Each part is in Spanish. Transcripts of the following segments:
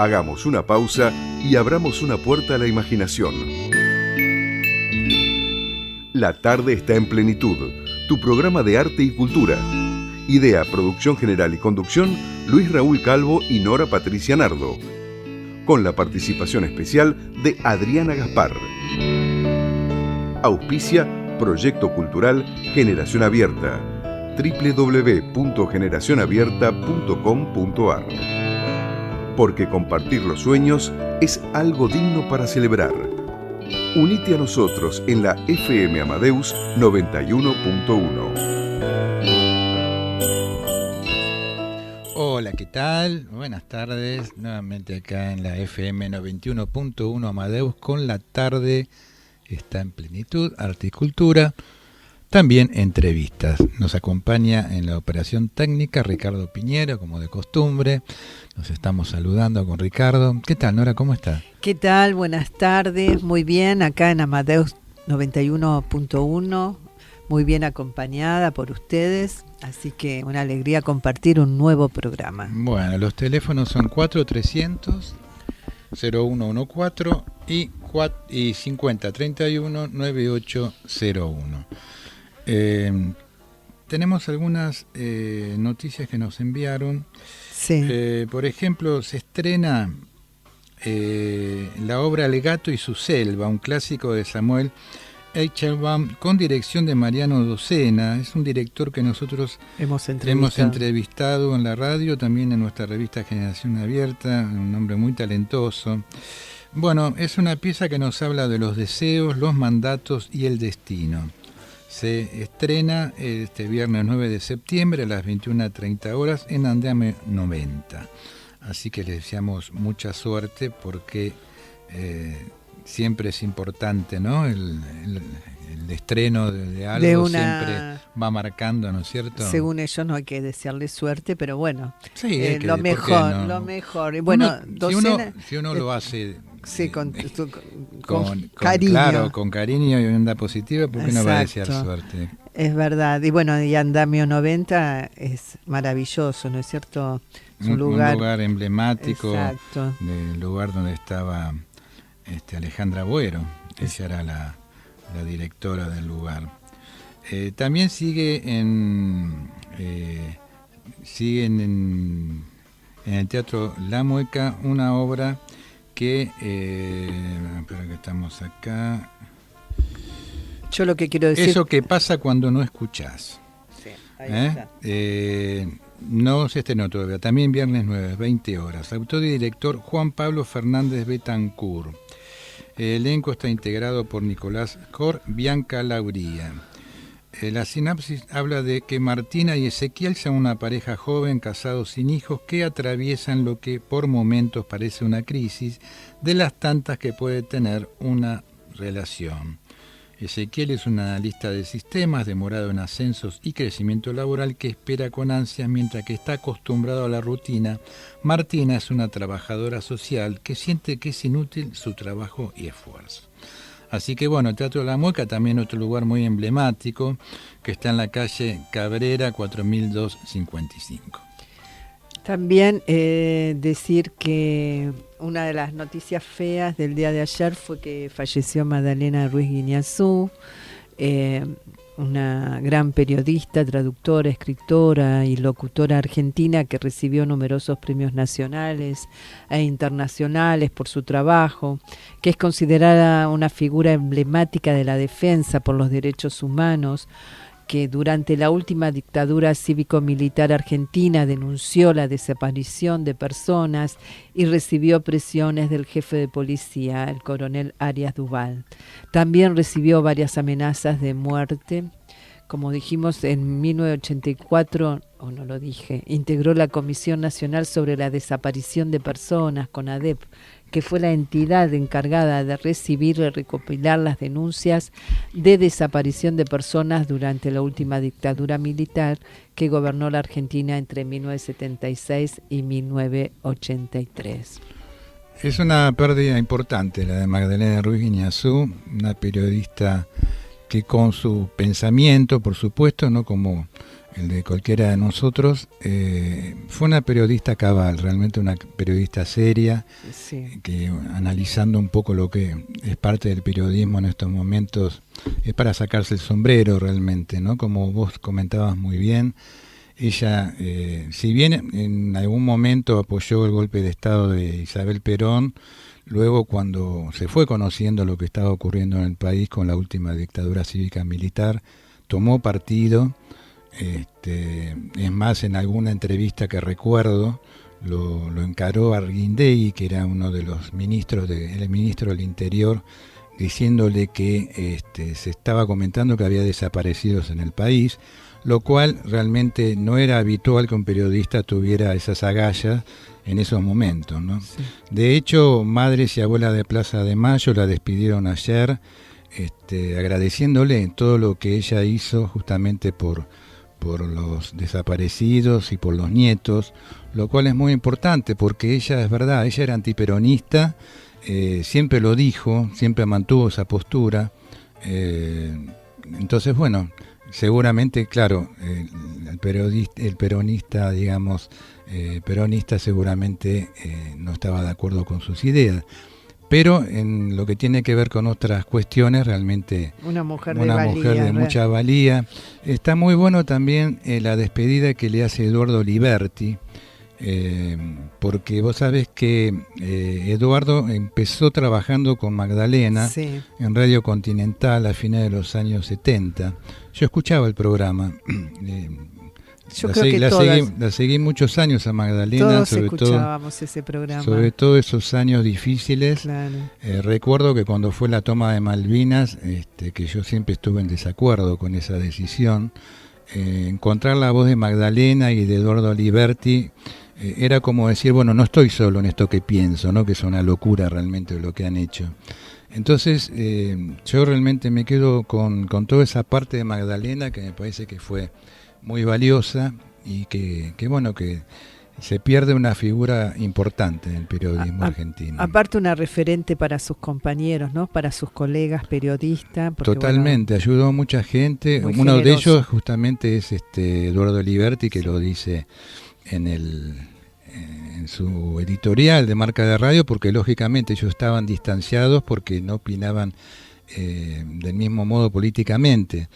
Hagamos una pausa y abramos una puerta a la imaginación. La tarde está en plenitud, tu programa de arte y cultura. Idea, producción general y conducción, Luis Raúl Calvo y Nora Patricia Nardo. Con la participación especial de Adriana Gaspar. Auspicia Proyecto Cultural Generación Abierta. www.generacionabierta.com.ar. Porque compartir los sueños es algo digno para celebrar. Unite a nosotros en la FM Amadeus 91.1. Hola, ¿qué tal? Buenas tardes. Nuevamente acá en la FM 91.1 Amadeus con la tarde. Está en plenitud, arte y cultura. También entrevistas. Nos acompaña en la operación técnica Ricardo Piñero, como de costumbre. Nos estamos saludando con Ricardo. ¿Qué tal, Nora? ¿Cómo está? ¿Qué tal? Buenas tardes. Muy bien, acá en Amadeus 91.1. Muy bien acompañada por ustedes. Así que una alegría compartir un nuevo programa. Bueno, los teléfonos son 4300-0114 y 5031-9801. Tenemos algunas noticias que nos enviaron. Sí. Por ejemplo, se estrena la obra El gato y su selva, un clásico de Samuel Eichelbaum con dirección de Mariano Docena. Es un director que nosotros hemos entrevistado en la radio, también en nuestra revista Generación Abierta, un hombre muy talentoso. Bueno, es una pieza que nos habla de los deseos, los mandatos y el destino. Se estrena este viernes 9 de septiembre a las 21:30 horas en Andame 90. Así que les deseamos mucha suerte porque siempre es importante, ¿no? El estreno de algo siempre va marcando, ¿no es cierto? Según ellos no hay que desearle suerte, pero bueno, sí, lo mejor, no? Lo mejor. Y bueno, si uno lo hace... Sí, con cariño. Claro, con cariño y onda positiva, ¿por qué no va a desear suerte? Es verdad. Y bueno, y Andamio 90 es maravilloso, ¿no es cierto? Es un lugar emblemático. Exacto. Del lugar donde estaba Alejandra Boero. Ella era la directora del lugar. También siguen en el Teatro La Mueca una obra que espera que estamos acá. Yo lo que quiero decir... Eso que pasa cuando no escuchás. Sí, ahí está. No se estrenó todavía. También viernes 9, 20 horas. Autor y director Juan Pablo Fernández Betancourt. El elenco está integrado por Nicolás Cor, Bianca Lauría. La sinapsis habla de que Martina y Ezequiel son una pareja joven, casados sin hijos, que atraviesan lo que por momentos parece una crisis de las tantas que puede tener una relación. Ezequiel es un analista de sistemas, demorado en ascensos y crecimiento laboral, que espera con ansias mientras que está acostumbrado a la rutina. Martina es una trabajadora social que siente que es inútil su trabajo y esfuerzo. Así que bueno, el Teatro de la Mueca, también otro lugar muy emblemático, que está en la calle Cabrera 4255. También decir que una de las noticias feas del día de ayer fue que falleció Magdalena Ruiz Guiñazú, una gran periodista, traductora, escritora y locutora argentina que recibió numerosos premios nacionales e internacionales por su trabajo, que es considerada una figura emblemática de la defensa por los derechos humanos, que durante la última dictadura cívico-militar argentina denunció la desaparición de personas y recibió presiones del jefe de policía, el coronel Arias Duval. También recibió varias amenazas de muerte. Como dijimos, en 1984, integró la Comisión Nacional sobre la Desaparición de Personas, CONADEP, que fue la entidad encargada de recibir y recopilar las denuncias de desaparición de personas durante la última dictadura militar que gobernó la Argentina entre 1976 y 1983. Es una pérdida importante la de Magdalena Ruiz Guiñazú, una periodista que con su pensamiento, por supuesto, no como el de cualquiera de nosotros. Fue una periodista cabal, realmente una periodista seria, Sí. que analizando un poco lo que es parte del periodismo en estos momentos, es para sacarse el sombrero realmente, ¿no? Como vos comentabas muy bien, ella, si bien en algún momento apoyó el golpe de Estado de Isabel Perón, luego cuando se fue conociendo lo que estaba ocurriendo en el país con la última dictadura cívica militar, tomó partido. Es más, en alguna entrevista que recuerdo, lo encaró Arguindegui, que era uno de los ministros, el ministro del Interior, diciéndole que se estaba comentando que había desaparecidos en el país, lo cual realmente no era habitual que un periodista tuviera esas agallas en esos momentos, ¿no? Sí. De hecho, Madres y Abuelas de Plaza de Mayo la despidieron ayer, agradeciéndole todo lo que ella hizo justamente por los desaparecidos y por los nietos, lo cual es muy importante porque ella, es verdad, ella era antiperonista, siempre lo dijo, siempre mantuvo esa postura. Entonces, bueno, seguramente, claro, el peronista, digamos, peronista seguramente no estaba de acuerdo con sus ideas. Pero en lo que tiene que ver con otras cuestiones, realmente Una mujer de mucha valía. Está muy bueno también la despedida que le hace Eduardo Liberti, porque vos sabés que Eduardo empezó trabajando con Magdalena, Sí. en Radio Continental a fines de los años 70. Yo escuchaba el programa. Yo creo que la seguí muchos años a Magdalena, todos escuchábamos ese programa. sobre todo esos años difíciles. Claro. Recuerdo que cuando fue la toma de Malvinas, que yo siempre estuve en desacuerdo con esa decisión, encontrar la voz de Magdalena y de Eduardo Liberti era como decir, bueno, no estoy solo en esto que pienso, ¿no? Que es una locura realmente lo que han hecho. Entonces, yo realmente me quedo con toda esa parte de Magdalena que me parece que fue muy valiosa y que bueno, que se pierde una figura importante en el periodismo argentino. Aparte una referente para sus compañeros, ¿no? Para sus colegas periodistas. Porque, totalmente, bueno, ayudó a mucha gente. Uno generoso. de ellos justamente es Eduardo Liberti, que lo dice en su editorial de Marca de Radio, porque lógicamente ellos estaban distanciados porque no opinaban del mismo modo políticamente.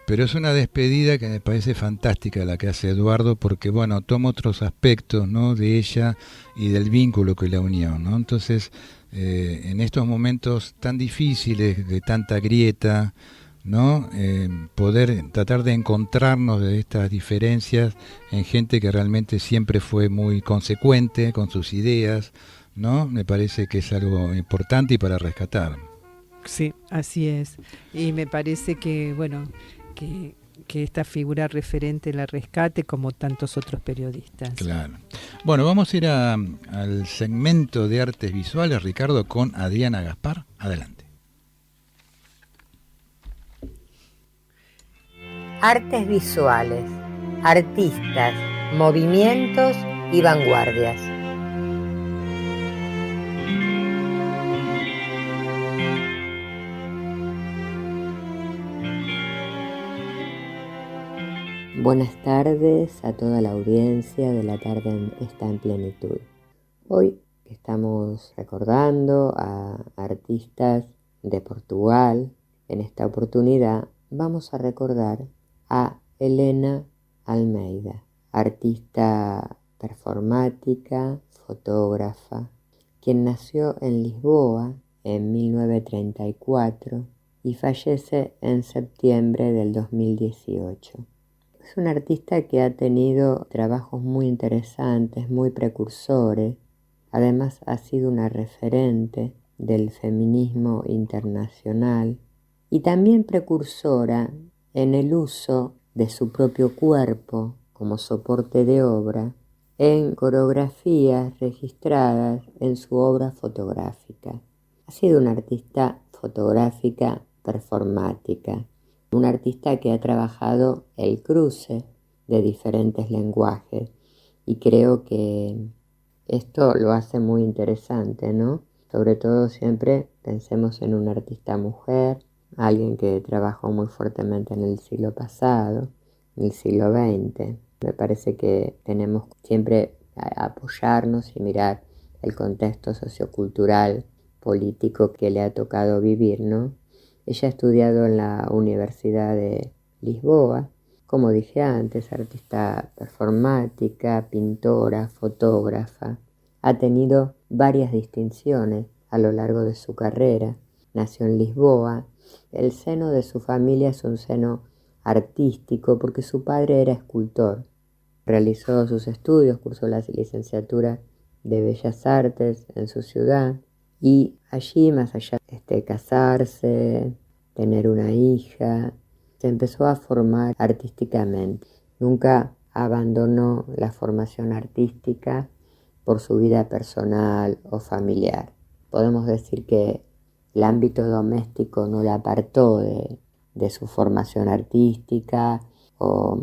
Pero es una despedida que me parece fantástica la que hace Eduardo, porque bueno, toma otros aspectos, ¿no? De ella y del vínculo que la unió, ¿no? Entonces, en estos momentos tan difíciles, de tanta grieta, ¿no? Poder tratar de encontrarnos de estas diferencias en gente que realmente siempre fue muy consecuente con sus ideas, ¿no? Me parece que es algo importante y para rescatar. Sí, así es. Y me parece que, bueno, que esta figura referente la rescate como tantos otros periodistas. Claro. Bueno, vamos a ir al segmento de artes visuales, Ricardo, con Adriana Gaspar. Adelante. Artes visuales, artistas, movimientos y vanguardias. Buenas tardes a toda la audiencia de La Tarde Está en Plenitud. Hoy estamos recordando a artistas de Portugal. En esta oportunidad vamos a recordar a Helena Almeida, artista performática, fotógrafa, quien nació en Lisboa en 1934 y fallece en septiembre del 2018. Es un artista que ha tenido trabajos muy interesantes, muy precursores. Además ha sido una referente del feminismo internacional y también precursora en el uso de su propio cuerpo como soporte de obra en coreografías registradas en su obra fotográfica. Ha sido una artista fotográfica performática. Un artista que ha trabajado el cruce de diferentes lenguajes y creo que esto lo hace muy interesante, ¿no? Sobre todo siempre pensemos en una artista mujer, alguien que trabajó muy fuertemente en el siglo pasado, el siglo XX. Me parece que tenemos siempre a apoyarnos y mirar el contexto sociocultural, político que le ha tocado vivir, ¿no? Ella ha estudiado en la Universidad de Lisboa, como dije antes, artista performática, pintora, fotógrafa. Ha tenido varias distinciones a lo largo de su carrera. Nació en Lisboa. El seno de su familia es un seno artístico porque su padre era escultor. Realizó sus estudios, cursó la licenciatura de Bellas Artes en su ciudad y allí, más allá de casarse, tener una hija, se empezó a formar artísticamente. Nunca abandonó la formación artística por su vida personal o familiar. Podemos decir que el ámbito doméstico no la apartó de su formación artística o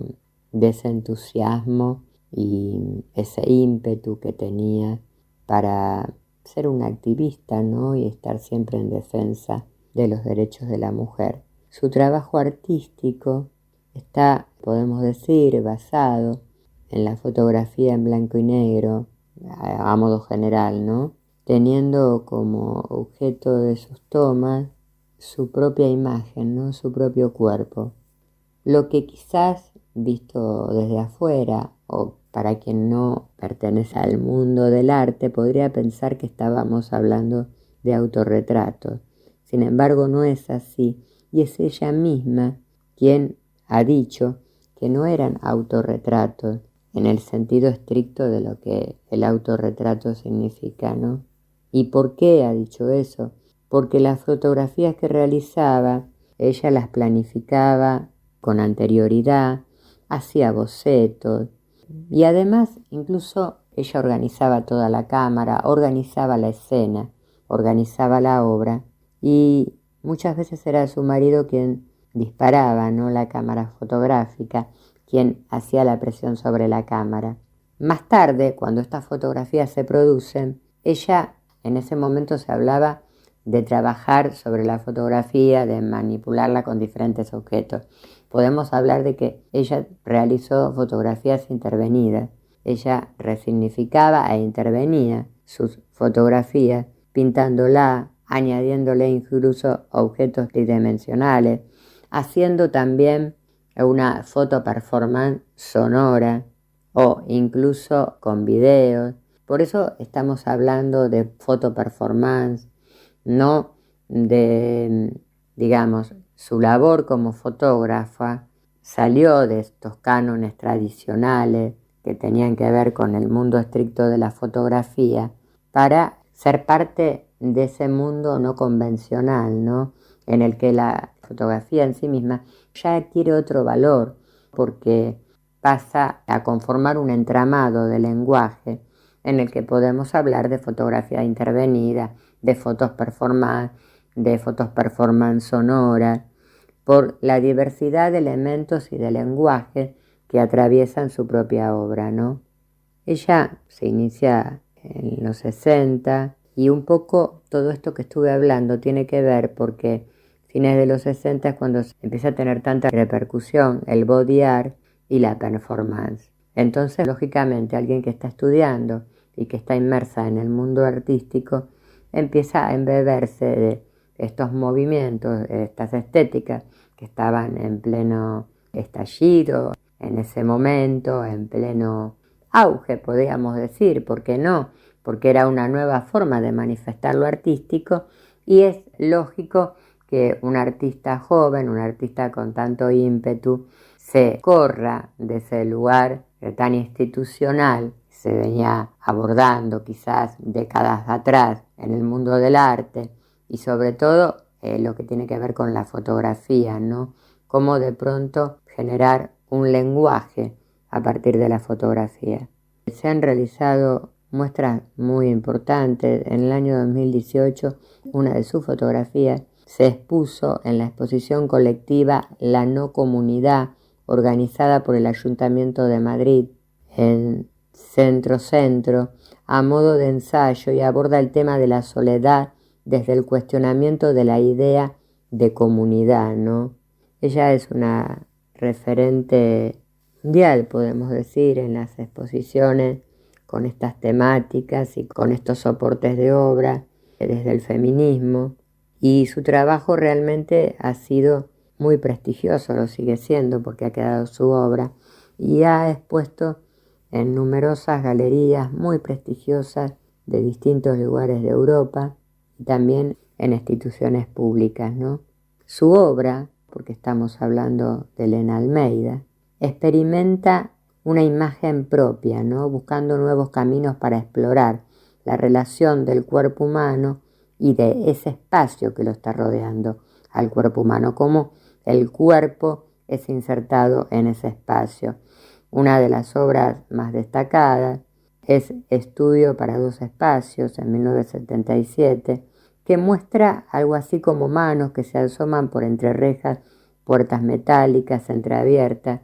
de ese entusiasmo y ese ímpetu que tenía para ser una activista, ¿no? Y estar siempre en defensa de los derechos de la mujer. Su trabajo artístico está, podemos decir, basado en la fotografía en blanco y negro, a modo general, ¿no? Teniendo como objeto de sus tomas su propia imagen, ¿no? Su propio cuerpo. Lo que quizás, visto desde afuera, o para quien no pertenece al mundo del arte, podría pensar que estábamos hablando de autorretratos. Sin embargo, no es así, y es ella misma quien ha dicho que no eran autorretratos en el sentido estricto de lo que el autorretrato significa, ¿no? ¿Y por qué ha dicho eso? Porque las fotografías que realizaba, ella las planificaba con anterioridad, hacía bocetos y además incluso ella organizaba toda la cámara, organizaba la escena, organizaba la obra y muchas veces era su marido quien disparaba, ¿no? La cámara fotográfica, quien hacía la presión sobre la cámara. Más tarde, cuando estas fotografías se producen, ella en ese momento se hablaba de trabajar sobre la fotografía, de manipularla con diferentes objetos. Podemos hablar de que ella realizó fotografías intervenidas. Ella resignificaba e intervenía sus fotografías, pintándola, añadiéndole incluso objetos tridimensionales, haciendo también una foto performance sonora o incluso con videos. Por eso estamos hablando de foto performance, no de, digamos, su labor como fotógrafa salió de estos cánones tradicionales que tenían que ver con el mundo estricto de la fotografía para ser parte de ese mundo no convencional, ¿no? En el que la fotografía en sí misma ya adquiere otro valor porque pasa a conformar un entramado de lenguaje en el que podemos hablar de fotografía intervenida, de fotos performance sonora, por la diversidad de elementos y de lenguaje que atraviesan su propia obra, ¿no? Ella se inicia en los 60 y un poco todo esto que estuve hablando tiene que ver porque fines de los 60 es cuando se empieza a tener tanta repercusión el body art y la performance. Entonces, lógicamente, alguien que está estudiando y que está inmersa en el mundo artístico empieza a embeberse de estos movimientos, estas estéticas que estaban en pleno estallido, en ese momento, en pleno auge, podríamos decir, ¿por qué no? Porque era una nueva forma de manifestar lo artístico y es lógico que un artista joven, un artista con tanto ímpetu, se corra de ese lugar tan institucional, se venía abordando quizás décadas atrás en el mundo del arte y sobre todo lo que tiene que ver con la fotografía, ¿no? Cómo de pronto generar un lenguaje a partir de la fotografía. Se han realizado muestras muy importantes. En el año 2018, una de sus fotografías se expuso en la exposición colectiva La No Comunidad, organizada por el Ayuntamiento de Madrid en Centro, a modo de ensayo y aborda el tema de la soledad desde el cuestionamiento de la idea de comunidad, ¿no? Ella es una referente mundial, podemos decir, en las exposiciones con estas temáticas y con estos soportes de obra desde el feminismo. Y su trabajo realmente ha sido muy prestigioso, lo sigue siendo porque ha quedado su obra y ha expuesto en numerosas galerías muy prestigiosas de distintos lugares de Europa y también en instituciones públicas, ¿no? Su obra, porque estamos hablando de Elena Almeida, experimenta una imagen propia, ¿no? Buscando nuevos caminos para explorar la relación del cuerpo humano y de ese espacio que lo está rodeando al cuerpo humano, cómo el cuerpo es insertado en ese espacio. Una de las obras más destacadas es Estudio para dos espacios, en 1977, que muestra algo así como manos que se asoman por entre rejas, puertas metálicas entreabiertas,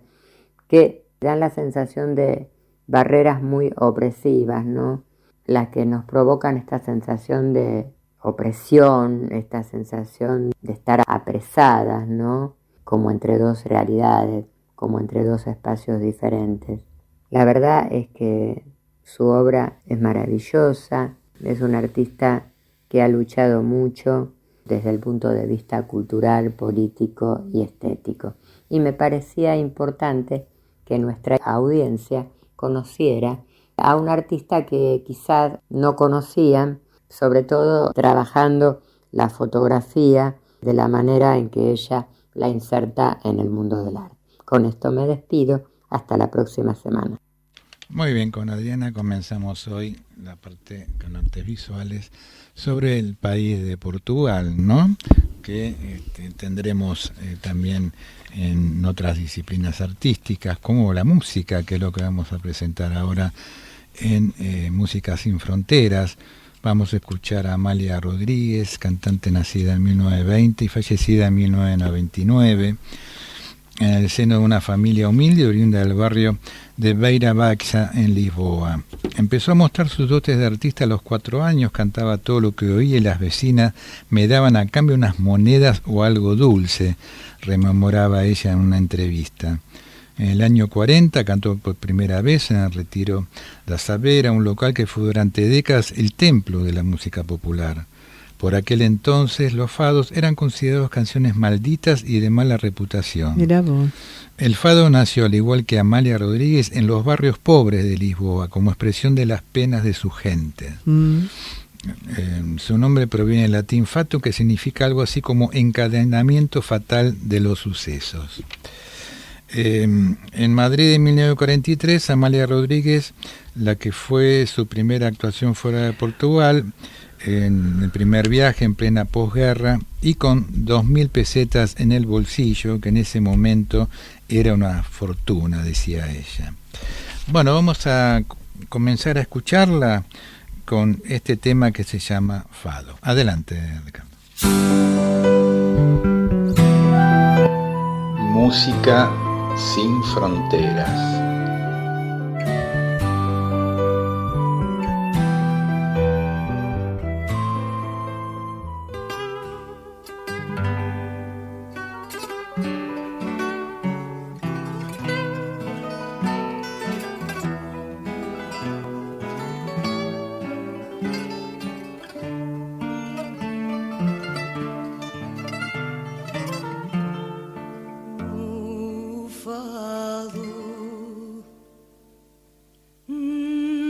que dan la sensación de barreras muy opresivas, ¿no? Las que nos provocan esta sensación de opresión, esta sensación de estar apresadas, ¿no? Como entre dos realidades, como entre dos espacios diferentes. La verdad es que su obra es maravillosa, es un artista que ha luchado mucho desde el punto de vista cultural, político y estético. Y me parecía importante que nuestra audiencia conociera a un artista que quizás no conocían, sobre todo trabajando la fotografía de la manera en que ella la inserta en el mundo del arte. Con esto me despido, hasta la próxima semana. Muy bien, con Adriana comenzamos hoy la parte con artes visuales sobre el país de Portugal, ¿no? Que tendremos también en otras disciplinas artísticas, como la música, que es lo que vamos a presentar ahora en Música Sin Fronteras. Vamos a escuchar a Amalia Rodríguez, cantante nacida en 1920 y fallecida en 1999, en el seno de una familia humilde oriunda del barrio de Beira Baixa en Lisboa. Empezó a mostrar sus dotes de artista a los 4 años, cantaba todo lo que oía y las vecinas me daban a cambio unas monedas o algo dulce, rememoraba ella en una entrevista. En el año 40 cantó por primera vez en el Retiro da Savera, un local que fue durante décadas el templo de la música popular. Por aquel entonces los fados eran considerados canciones malditas y de mala reputación. Mirá vos. El fado nació, al igual que Amalia Rodríguez, en los barrios pobres de Lisboa, como expresión de las penas de su gente. Su nombre proviene del latín fatum, que significa algo así como encadenamiento fatal de los sucesos. En Madrid en 1943, Amalia Rodríguez, la que fue su primera actuación fuera de Portugal, en el primer viaje en plena posguerra y con 2.000 pesetas en el bolsillo, que en ese momento era una fortuna, decía ella. Bueno, vamos a comenzar a escucharla con este tema que se llama Fado. Adelante, Ricardo. Música sin fronteras.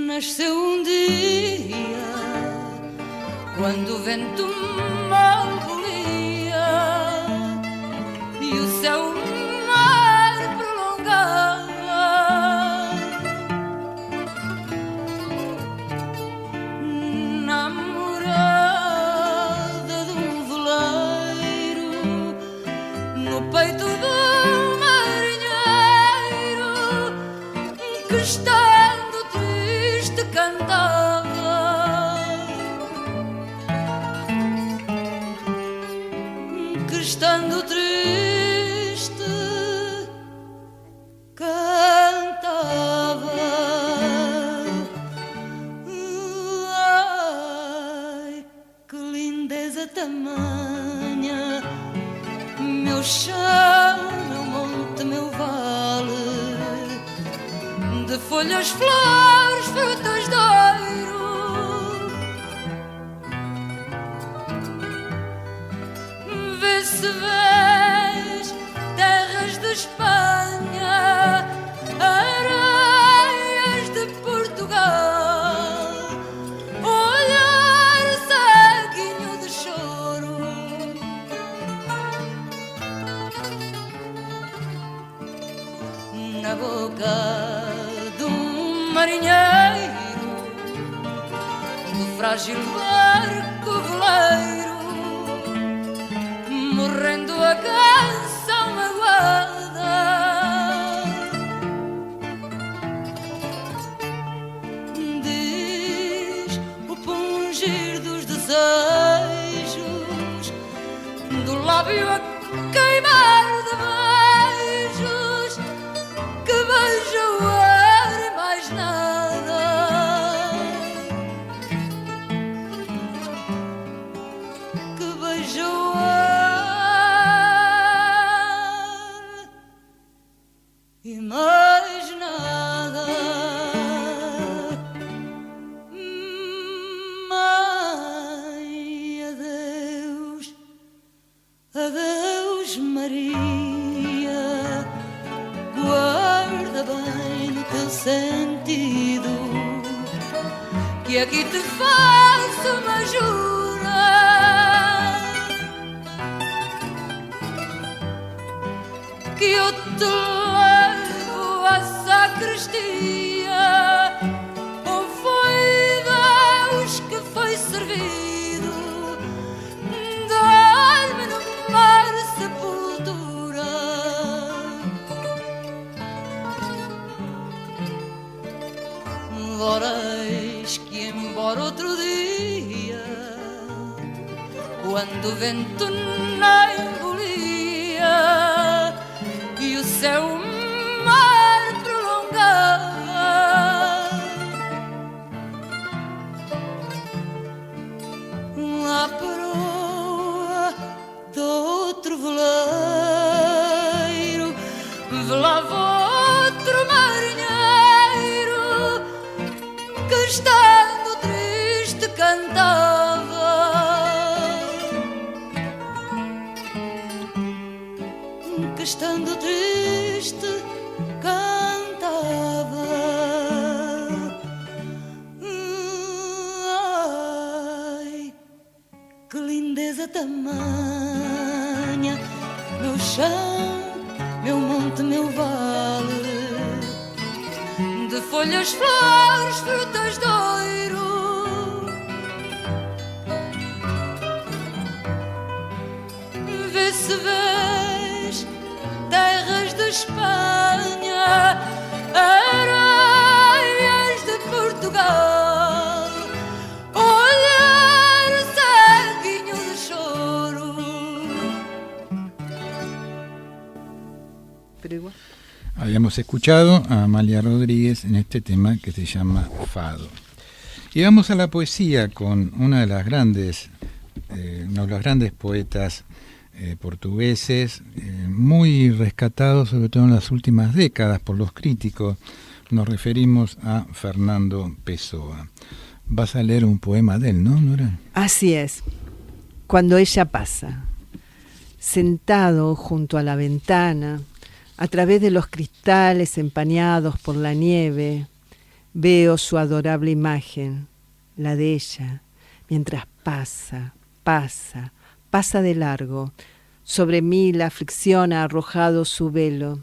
Nasceu um dia quando o vento mal volia e o céu mar prolongava, namorada de um veleiro no peito do marinheiro que está cantava, que estando triste cantava. Ai, que lindeza tamanha, meu chão, meu monte, meu vale, folhas, flores, frutas de ouro. Vê se vês terras de Espanha, areias de Portugal, olhar ceguinho de choro. Na boca de um marinheiro, do frágil barco veleiro, morrendo a canção magoada. Diz o pungir dos desejos, do lábio a queimar de beijos, que beija o ar e mais nada. Que beija o ar e mais nada. Mãe, adeus, adeus Maria, guarda bem no teu sentido, que aqui te faço uma jura, que eu te levo à sacristia, ou foi Deus que foi servido, dar-me no mar sepultura. Voreis que embora outro dia, quando o vento não embolia e o céu o mar prolongava, a proa de outro veleiro velava outro marinheiro, que estando triste cantava. Que estando triste cantava. Ai, que lindeza tamanha, meu chão, meu monte, meu vale, de folhas, flores, frutas de ouro. Vê se vês terras de Espanha, areias de Portugal, olhar ceguinho de choro. Pero igual. Habíamos escuchado a Amalia Rodríguez en este tema que se llama Fado. Y vamos a la poesía con una de las grandes, uno de los grandes poetas portugueses, muy rescatados sobre todo en las últimas décadas por los críticos. Nos referimos a Fernando Pessoa. Vas a leer un poema de él, ¿no, Nora? Así es. Cuando ella pasa, sentado junto a la ventana, a través de los cristales empañados por la nieve, veo su adorable imagen, la de ella, mientras pasa, pasa, pasa de largo. Sobre mí la aflicción ha arrojado su velo,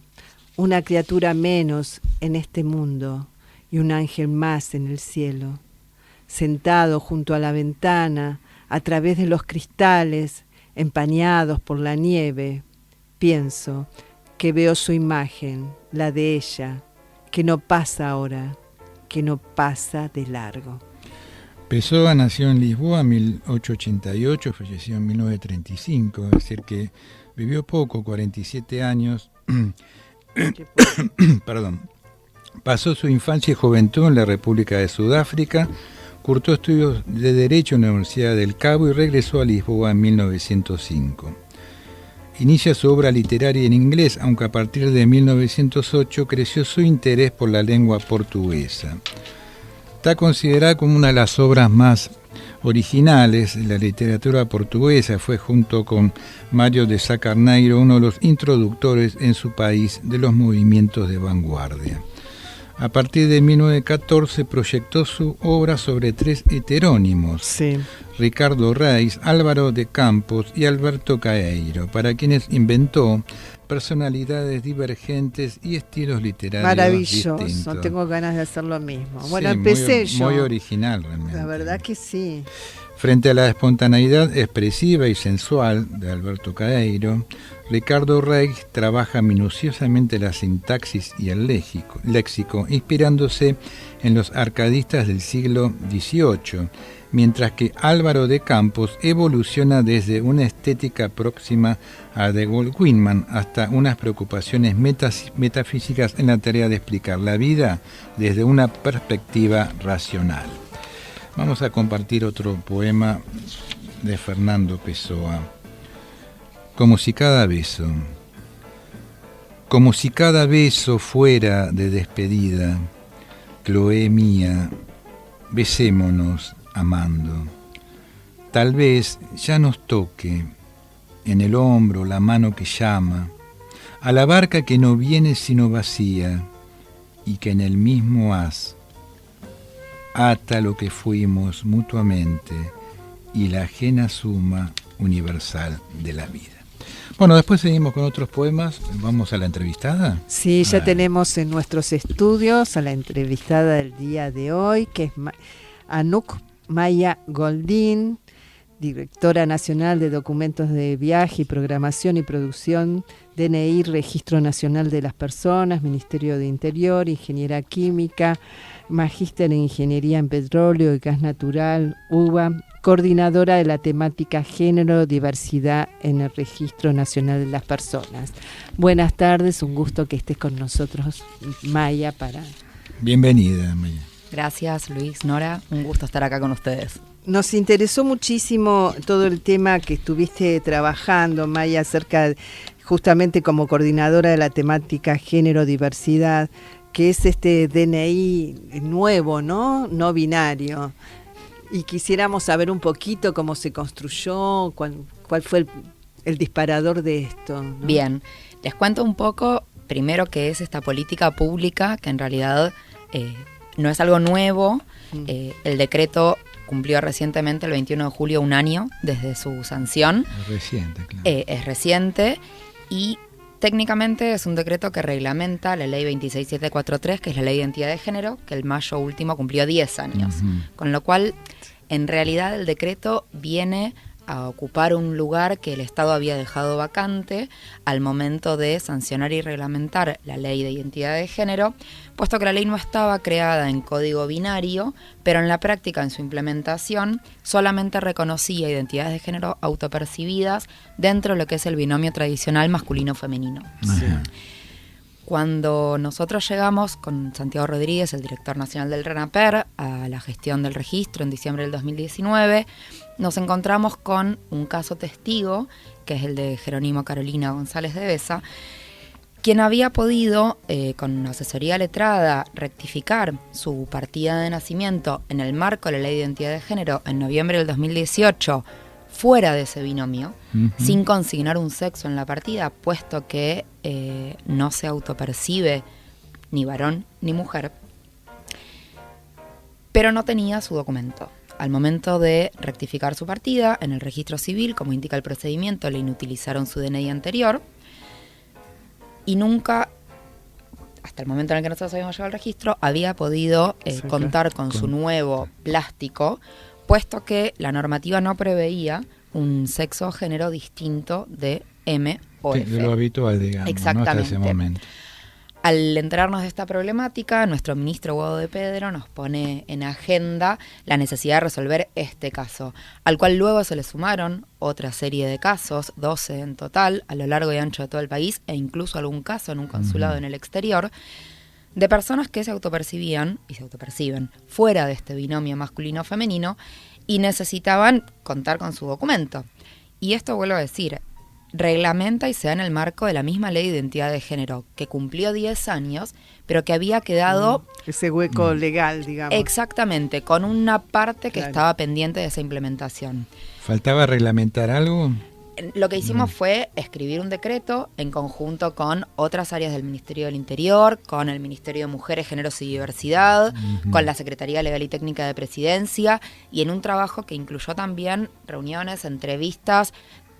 una criatura menos en este mundo y un ángel más en el cielo. Sentado junto a la ventana, a través de los cristales empañados por la nieve, pienso que veo su imagen, la de ella, que no pasa ahora, que no pasa de largo. Pessoa nació en Lisboa en 1888, falleció en 1935, es decir que vivió poco, 47 años. Perdón. Pasó su infancia y juventud en la República de Sudáfrica, cursó estudios de Derecho en la Universidad del Cabo y regresó a Lisboa en 1905. Inicia su obra literaria en inglés, aunque a partir de 1908 creció su interés por la lengua portuguesa. Está considerada como una de las obras más originales de la literatura portuguesa. Fue junto con Mário de Sá Carneiro uno de los introductores en su país de los movimientos de vanguardia. A partir de 1914 proyectó su obra sobre 3 heterónimos, Sí. Ricardo Reis, Álvaro de Campos y Alberto Caeiro, para quienes inventó personalidades divergentes y estilos literarios Maravilloso, distintos. tengo ganas de hacer lo mismo. Bueno, Sí, empecé muy, yo. muy original realmente. La verdad que sí. Frente a la espontaneidad expresiva y sensual de Alberto Caeiro, Ricardo Reis trabaja minuciosamente la sintaxis y el léxico, inspirándose en los arcadistas del siglo XVIII, mientras que Álvaro de Campos evoluciona desde una estética próxima a de Gaulle-Quinman hasta unas preocupaciones metafísicas en la tarea de explicar la vida desde una perspectiva racional. Vamos a compartir otro poema de Fernando Pessoa. Como si cada beso fuera de despedida, Chloé mía, besémonos amando. Tal vez ya nos toque en el hombro la mano que llama a la barca que no viene sino vacía y que en el mismo haz ata lo que fuimos mutuamente y la ajena suma universal de la vida. Bueno, después seguimos con otros poemas. ¿Vamos a la entrevistada? Sí, ya tenemos en nuestros estudios a la entrevistada del día de hoy, que es Anouk Maya Goldin, directora nacional de documentos de viaje y programación y producción, DNI, Registro Nacional de las Personas, Ministerio de Interior, Ingeniera Química, Magíster en Ingeniería en Petróleo y Gas Natural, UBA, coordinadora de la temática Género, Diversidad en el Registro Nacional de las Personas. Buenas tardes, un gusto que estés con nosotros, Maya. Bienvenida, Maya. Gracias, Luis, Nora, un gusto estar acá con ustedes. Nos interesó muchísimo todo el tema que estuviste trabajando, Maya, acerca justamente como coordinadora de la temática Género, Diversidad, que es este DNI nuevo, ¿no? No binario. Y quisiéramos saber un poquito cómo se construyó, cuál fue el disparador de esto, ¿no? Bien, les cuento un poco, primero, qué es esta política pública, que en realidad no es algo nuevo. El decreto cumplió recientemente, el 21 de julio, 1 año desde su sanción. Es reciente, claro. Es reciente y técnicamente es un decreto que reglamenta la ley 26743, que es la ley de identidad de género, que el mayo último cumplió 10 años. Con lo cual, en realidad, el decreto viene a ocupar un lugar que el Estado había dejado vacante al momento de sancionar y reglamentar la ley de identidad de género, puesto que la ley no estaba creada en código binario, pero en la práctica, en su implementación, solamente reconocía identidades de género autopercibidas dentro de lo que es el binomio tradicional masculino-femenino. Sí. Cuando nosotros llegamos con Santiago Rodríguez, el director nacional del RENAPER, a la gestión del registro en diciembre del 2019, nos encontramos con un caso testigo, que es el de Jerónimo Carolina González de Besa, quien había podido, con asesoría letrada, rectificar su partida de nacimiento en el marco de la Ley de Identidad de Género en noviembre del 2018, fuera de ese binomio, sin consignar un sexo en la partida, puesto que no se autopercibe ni varón ni mujer, pero no tenía su documento. Al momento de rectificar su partida, en el registro civil, como indica el procedimiento, le inutilizaron su DNI anterior y nunca, hasta el momento en el que nosotros habíamos llegado al registro, había podido contar con su nuevo plástico, puesto que la normativa no preveía un sexo o género distinto de M o F. De lo habitual, digamos, exactamente, ¿no? Hasta ese momento. Al enterarnos de esta problemática, nuestro ministro Guado de Pedro nos pone en agenda la necesidad de resolver este caso, al cual luego se le sumaron otra serie de casos, 12 en total, a lo largo y ancho de todo el país, e incluso algún caso en un consulado en el exterior, de personas que se autopercibían y se autoperciben fuera de este binomio masculino-femenino y necesitaban contar con su documento. Y esto, vuelvo a decir, reglamenta y se da en el marco de la misma ley de identidad de género, que cumplió 10 años, pero que había quedado... Ese hueco legal, digamos. Exactamente, con una parte que Claro. estaba pendiente de esa implementación. ¿Faltaba reglamentar algo? Lo que hicimos fue escribir un decreto en conjunto con otras áreas del Ministerio del Interior, con el Ministerio de Mujeres, Géneros y Diversidad, con la Secretaría Legal y Técnica de Presidencia, y en un trabajo que incluyó también reuniones, entrevistas.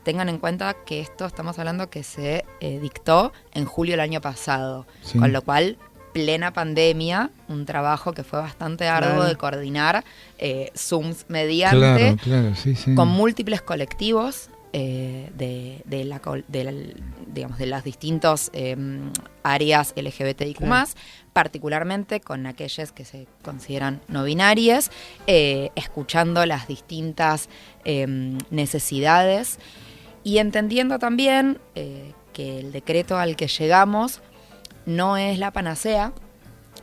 Tengan en cuenta que esto estamos hablando que se dictó en julio del año pasado, Sí. con lo cual, plena pandemia, un trabajo que fue bastante arduo Claro. de coordinar, Zooms mediante, Claro, sí. con múltiples colectivos digamos, de las distintas áreas LGBTIQ+, Claro. particularmente con aquellas que se consideran no binarias, escuchando las distintas necesidades y entendiendo también que el decreto al que llegamos no es la panacea,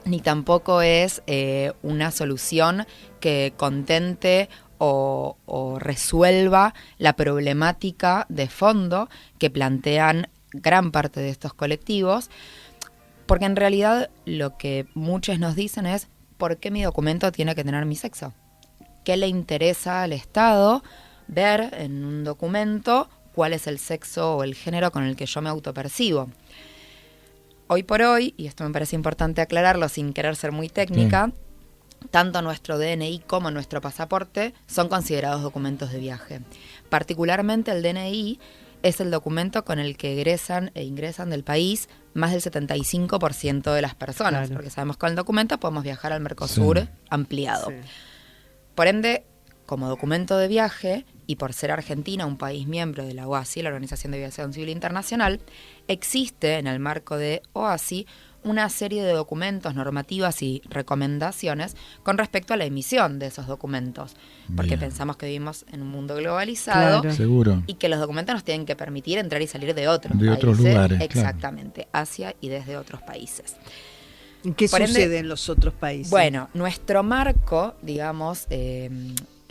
ni tampoco es una solución que contente o resuelva la problemática de fondo que plantean gran parte de estos colectivos, porque en realidad lo que muchos nos dicen es ¿por qué mi documento tiene que tener mi sexo? ¿Qué le interesa al Estado ver en un documento cuál es el sexo o el género con el que yo me autopercibo? Hoy por hoy, y esto me parece importante aclararlo sin querer ser muy técnica, tanto nuestro DNI como nuestro pasaporte son considerados documentos de viaje. Particularmente el DNI es el documento con el que egresan e ingresan del país más del 75% de las personas, Claro. porque sabemos que con el documento podemos viajar al Mercosur Sí. ampliado. Sí. Por ende, como documento de viaje, y por ser Argentina un país miembro de la OASI, la Organización de Aviación Civil Internacional, existe en el marco de OASI una serie de documentos, normativas y recomendaciones con respecto a la emisión de esos documentos, porque Bien. pensamos que vivimos en un mundo globalizado Claro. Seguro. y que los documentos nos tienen que permitir entrar y salir de otros De países. otros lugares, claro. Exactamente, hacia y desde otros países. ¿Qué Por ende, sucede en los otros países? Bueno, nuestro marco, digamos,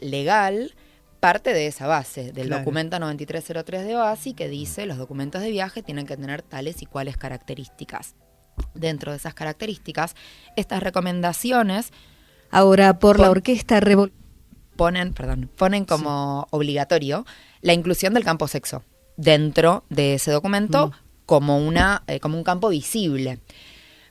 legal, parte de esa base, del Claro. documento 9303 de OASI, que dice los documentos de viaje tienen que tener tales y cuales características. Dentro de esas características, estas recomendaciones Ahora, por la Pon- orquesta ponen como obligatorio la inclusión del campo sexo dentro de ese documento como un campo visible.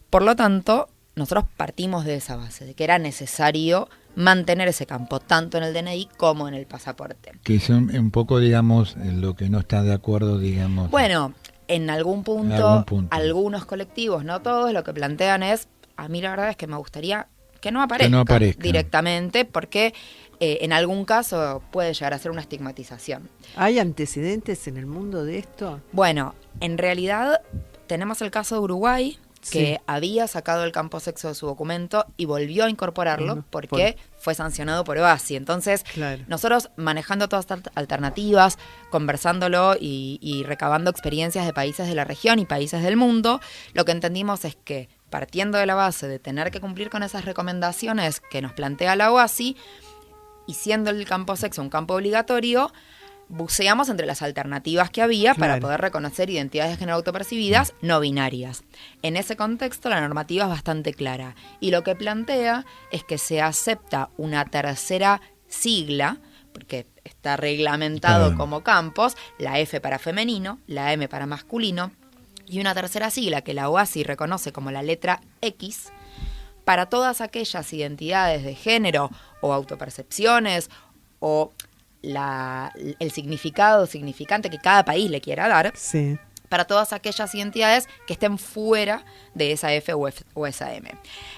Por lo tanto, nosotros partimos de esa base, de que era necesario mantener ese campo, tanto en el DNI como en el pasaporte. Que son un poco, digamos, lo que no está de acuerdo, digamos. Bueno, en algún punto, algún punto. algunos colectivos, no todos, lo que plantean es, a mí la verdad es que me gustaría que no aparezca, aparezca. directamente, porque en algún caso puede llegar a ser una estigmatización. ¿Hay antecedentes en el mundo de esto? Bueno, en realidad tenemos el caso de Uruguay, que Sí. había sacado el campo sexo de su documento y volvió a incorporarlo Bueno, porque fue sancionado por OASI. Entonces, Claro. nosotros manejando todas estas alternativas, conversándolo y recabando experiencias de países de la región y países del mundo, lo que entendimos es que, partiendo de la base de tener que cumplir con esas recomendaciones que nos plantea la OASI, y siendo el campo sexo un campo obligatorio, buceamos entre las alternativas que había para Claro. poder reconocer identidades de género autopercibidas no binarias. En ese contexto, la normativa es bastante clara y lo que plantea es que se acepta una tercera sigla, porque está reglamentado Claro. como campos, la F para femenino, la M para masculino, y una tercera sigla que la OASI reconoce como la letra X, para todas aquellas identidades de género o autopercepciones o el significado significante que cada país le quiera dar, Sí. para todas aquellas identidades que estén fuera de esa F o esa M.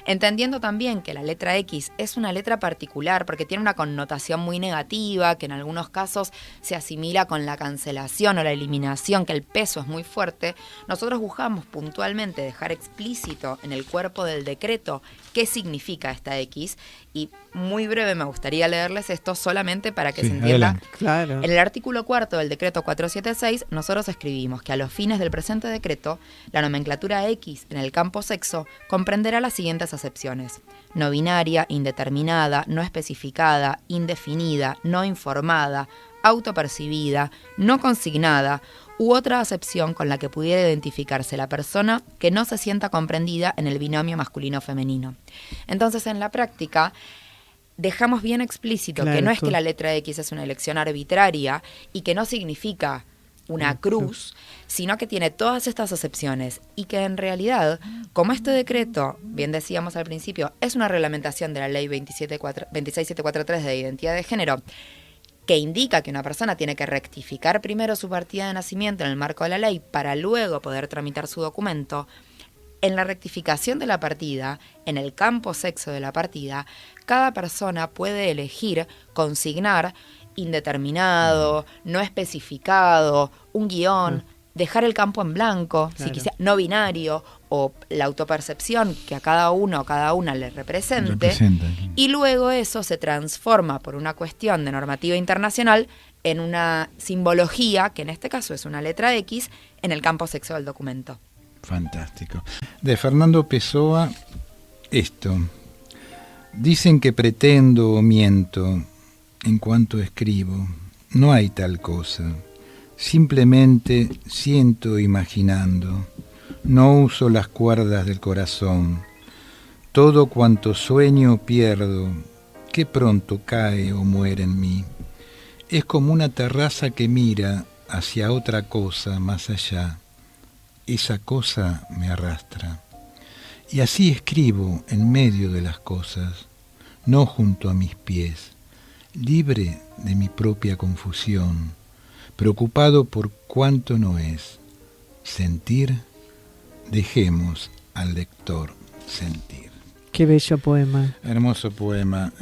Entendiendo también que la letra X es una letra particular porque tiene una connotación muy negativa, que en algunos casos se asimila con la cancelación o la eliminación, que el peso es muy fuerte, nosotros buscamos puntualmente dejar explícito en el cuerpo del decreto qué significa esta X, y muy breve me gustaría leerles esto solamente para que Sí, se entienda. adelante. Claro. En el artículo 4 del decreto 476, nosotros escribimos que a los fines del presente decreto, la nomenclatura X en el campo sexo comprenderá las siguientes acepciones: no binaria, indeterminada, no especificada, indefinida, no informada, autopercibida, no consignada u otra acepción con la que pudiera identificarse la persona que no se sienta comprendida en el binomio masculino-femenino. Entonces, en la práctica, dejamos bien explícito que no es que la letra X es una elección arbitraria y que no significa una cruz, sino que tiene todas estas acepciones y que en realidad, como este decreto, bien decíamos al principio, es una reglamentación de la ley 26743 de identidad de género, que indica que una persona tiene que rectificar primero su partida de nacimiento en el marco de la ley para luego poder tramitar su documento. En la rectificación de la partida, en el campo sexo de la partida, cada persona puede elegir consignar indeterminado, no especificado, un guión, dejar el campo en blanco, si quisiera, no binario, o la autopercepción que a cada uno o cada una le representa. Y luego eso se transforma por una cuestión de normativa internacional en una simbología, que en este caso es una letra X, en el campo sexo del documento. Fantástico. De Fernando Pessoa, esto. Dicen que pretendo o miento en cuanto escribo. No hay tal cosa. Simplemente siento imaginando. No uso las cuerdas del corazón. Todo cuanto sueño pierdo, que pronto cae o muere en mí. Es como una terraza que mira hacia otra cosa más allá. Esa cosa me arrastra. Y así escribo en medio de las cosas, no junto a mis pies, libre de mi propia confusión, preocupado por cuánto no es. Sentir, dejemos al lector sentir. Qué bello poema. Hermoso poema.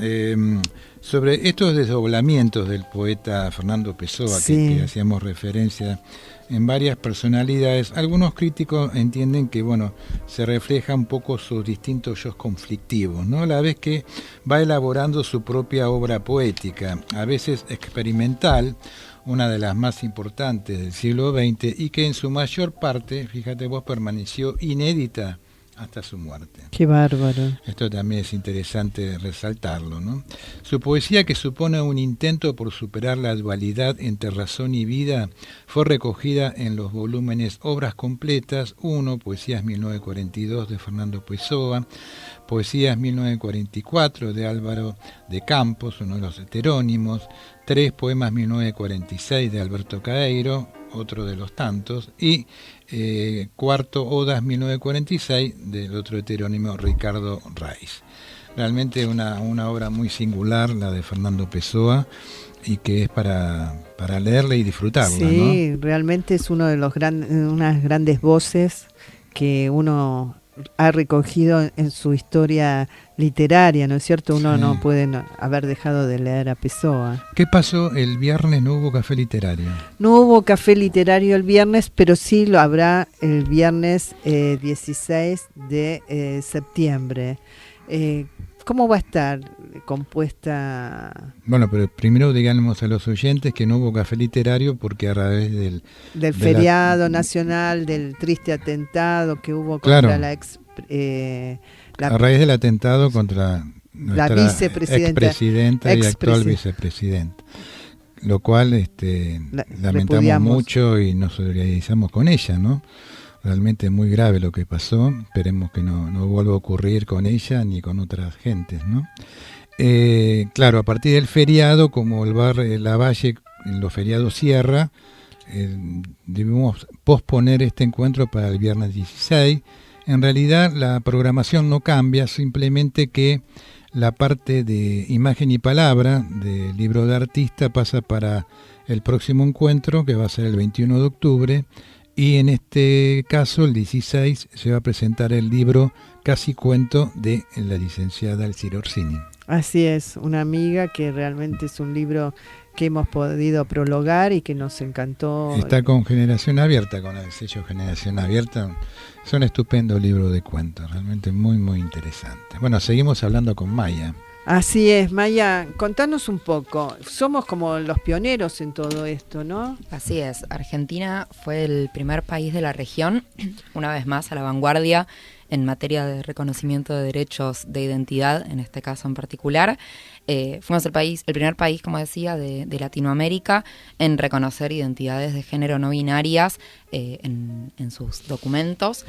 Sobre estos desdoblamientos del poeta Fernando Pessoa, que hacíamos referencia en varias personalidades, algunos críticos entienden que se refleja un poco sus distintos yos conflictivos, ¿no? A la vez que va elaborando su propia obra poética, a veces experimental, una de las más importantes del siglo XX, y que en su mayor parte, fíjate vos, permaneció inédita hasta su muerte. Qué bárbaro. Esto también es interesante resaltarlo, ¿no? Su poesía, que supone un intento por superar la dualidad entre razón y vida, fue recogida en los volúmenes Obras Completas, 1, Poesías 1942 de Fernando Pessoa, Poesías 1944 de Álvaro de Campos, uno de los heterónimos, 3, Poemas 1946 de Alberto Caeiro, otro de los tantos, y cuarto, Odas 1946 del otro heterónimo Ricardo Reis. Realmente una obra muy singular, la de Fernando Pessoa, y que es para leerla y disfrutarla, sí, ¿no? Realmente es uno de los unas grandes voces que uno ha recogido en su historia literaria, ¿no es cierto? Uno no puede haber dejado de leer a Pessoa. ¿Qué pasó el viernes? ¿No hubo café literario? No hubo café literario el viernes, pero sí lo habrá el viernes 16 de septiembre. ¿Cómo va a estar compuesta? Bueno, pero primero digamos a los oyentes que no hubo café literario porque a través del feriado nacional, del triste atentado que hubo contra a raíz del atentado contra la vicepresidenta y actual vicepresidenta, lo cual lamentamos mucho y nos solidarizamos con ella, ¿no? Realmente muy grave lo que pasó, esperemos que no vuelva a ocurrir con ella ni con otras gentes, ¿no? Claro, a partir del feriado, como el bar Lavalle en los feriados cierra, debemos posponer este encuentro para el viernes 16. En realidad la programación no cambia, simplemente que la parte de imagen y palabra del libro de artista pasa para el próximo encuentro, que va a ser el 21 de octubre, y en este caso, el 16, se va a presentar el libro Casi Cuento de la licenciada Elcira Orsini. Así es, una amiga que realmente es un libro que hemos podido prologar y que nos encantó. Está con Generación Abierta, con el sello Generación Abierta. Es un estupendo libro de cuentos, realmente muy, muy interesante. Bueno, seguimos hablando con Maya. Así es, Maya, contanos un poco. Somos como los pioneros en todo esto, ¿no? Así es, Argentina fue el primer país de la región, una vez más a la vanguardia en materia de reconocimiento de derechos de identidad, en este caso en particular. Fuimos el primer país, como decía, de Latinoamérica en reconocer identidades de género no binarias en sus documentos.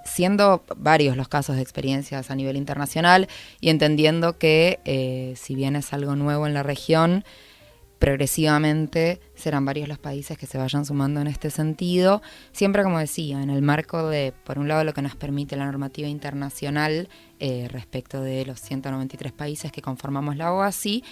Siendo varios los casos de experiencias a nivel internacional y entendiendo que si bien es algo nuevo en la región, progresivamente serán varios los países que se vayan sumando en este sentido, siempre, como decía, en el marco de, por un lado, lo que nos permite la normativa internacional respecto de los 193 países que conformamos la OASI,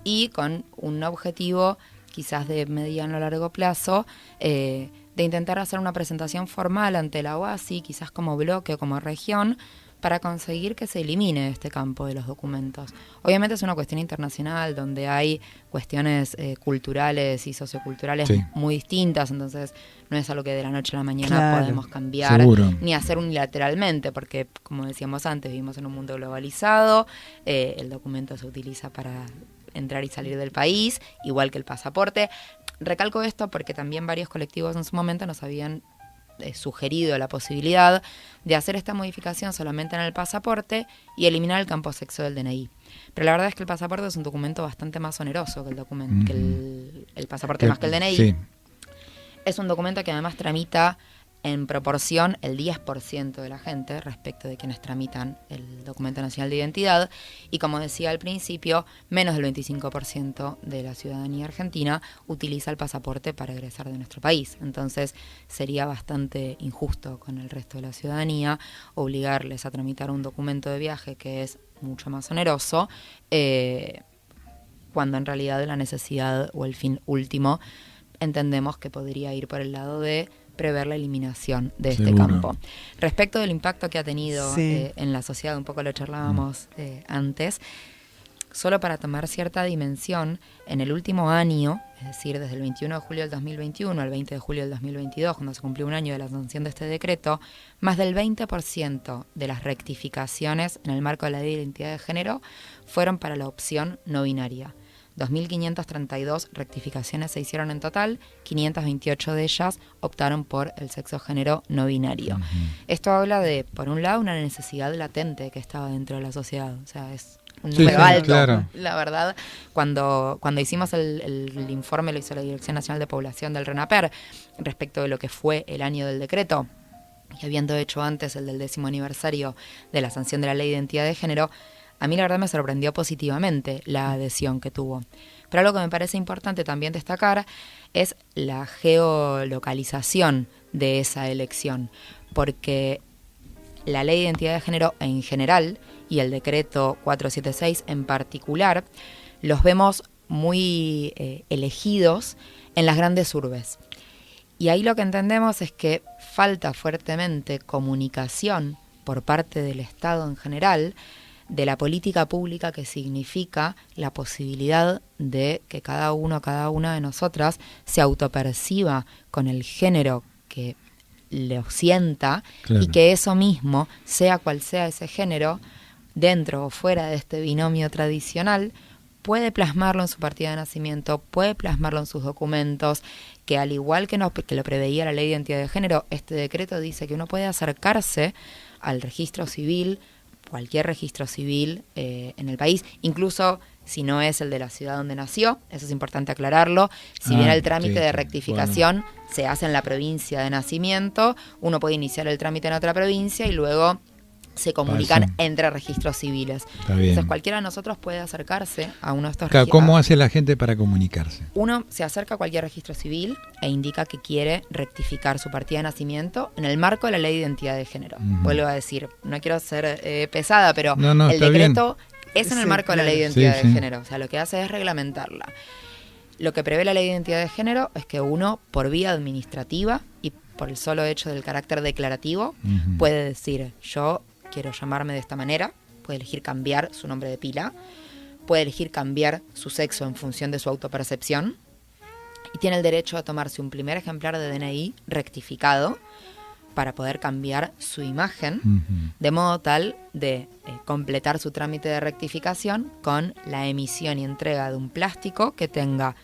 y con un objetivo quizás de mediano a largo plazo, de intentar hacer una presentación formal ante la OASI, quizás como bloque o como región, para conseguir que se elimine este campo de los documentos. Obviamente es una cuestión internacional donde hay cuestiones culturales y socioculturales muy distintas, entonces no es algo que de la noche a la mañana podemos cambiar, ni hacer unilateralmente, porque, como decíamos antes, vivimos en un mundo globalizado, el documento se utiliza para entrar y salir del país, igual que el pasaporte. Recalco esto porque también varios colectivos en su momento nos habían sugerido la posibilidad de hacer esta modificación solamente en el pasaporte y eliminar el campo sexo del DNI. Pero la verdad es que el pasaporte es un documento bastante más oneroso que el documento, que el pasaporte más que el DNI. Sí. Es un documento que además tramita en proporción el 10% de la gente respecto de quienes tramitan el documento nacional de identidad, y como decía al principio, menos del 25% de la ciudadanía argentina utiliza el pasaporte para egresar de nuestro país. Entonces sería bastante injusto con el resto de la ciudadanía obligarles a tramitar un documento de viaje que es mucho más oneroso, cuando en realidad la necesidad o el fin último entendemos que podría ir por el lado de prever la eliminación de este campo. Respecto del impacto que ha tenido en la sociedad, un poco lo charlábamos antes, solo para tomar cierta dimensión, en el último año, es decir, desde el 21 de julio del 2021 al 20 de julio del 2022, cuando se cumplió un año de la sanción de este decreto, más del 20% de las rectificaciones en el marco de la ley de identidad de género fueron para la opción no binaria. 2.532 rectificaciones se hicieron en total, 528 de ellas optaron por el sexo-género no binario. Esto habla de, por un lado, una necesidad latente que estaba dentro de la sociedad, o sea, es un número alto, claro. La verdad, cuando hicimos el informe, lo hizo la Dirección Nacional de Población del RENAPER, respecto de lo que fue el año del decreto, y habiendo hecho antes el del 10º aniversario de la sanción de la Ley de Identidad de Género, a mí la verdad me sorprendió positivamente la adhesión que tuvo. Pero algo que me parece importante también destacar es la geolocalización de esa elección, porque la Ley de Identidad de Género en general y el decreto 476 en particular los vemos muy elegidos en las grandes urbes. Y ahí lo que entendemos es que falta fuertemente comunicación por parte del Estado en general de la política pública que significa la posibilidad de que cada uno, cada una de nosotras se autoperciba con el género que lo sienta, claro, y que eso mismo, sea cual sea ese género, dentro o fuera de este binomio tradicional, puede plasmarlo en su partida de nacimiento, puede plasmarlo en sus documentos, que al igual que lo preveía la Ley de Identidad de Género, este decreto dice que uno puede acercarse al registro civil, cualquier registro civil en el país, incluso si no es el de la ciudad donde nació, eso es importante aclararlo. Si bien el trámite de rectificación se hace en la provincia de nacimiento, uno puede iniciar el trámite en otra provincia y luego se comunican entre registros civiles. Entonces cualquiera de nosotros puede acercarse a uno de estos registros. ¿Cómo hace la gente para comunicarse? Uno se acerca a cualquier registro civil e indica que quiere rectificar su partida de nacimiento en el marco de la Ley de Identidad de Género. Vuelvo a decir, no quiero ser pesada, pero el decreto es en el marco de la Ley de Identidad de Género. O sea, lo que hace es reglamentarla. Lo que prevé la Ley de Identidad de Género es que uno, por vía administrativa y por el solo hecho del carácter declarativo, puede decir, yo quiero llamarme de esta manera, puede elegir cambiar su nombre de pila, puede elegir cambiar su sexo en función de su autopercepción y tiene el derecho a tomarse un primer ejemplar de DNI rectificado para poder cambiar su imagen, de modo tal de completar su trámite de rectificación con la emisión y entrega de un plástico que tenga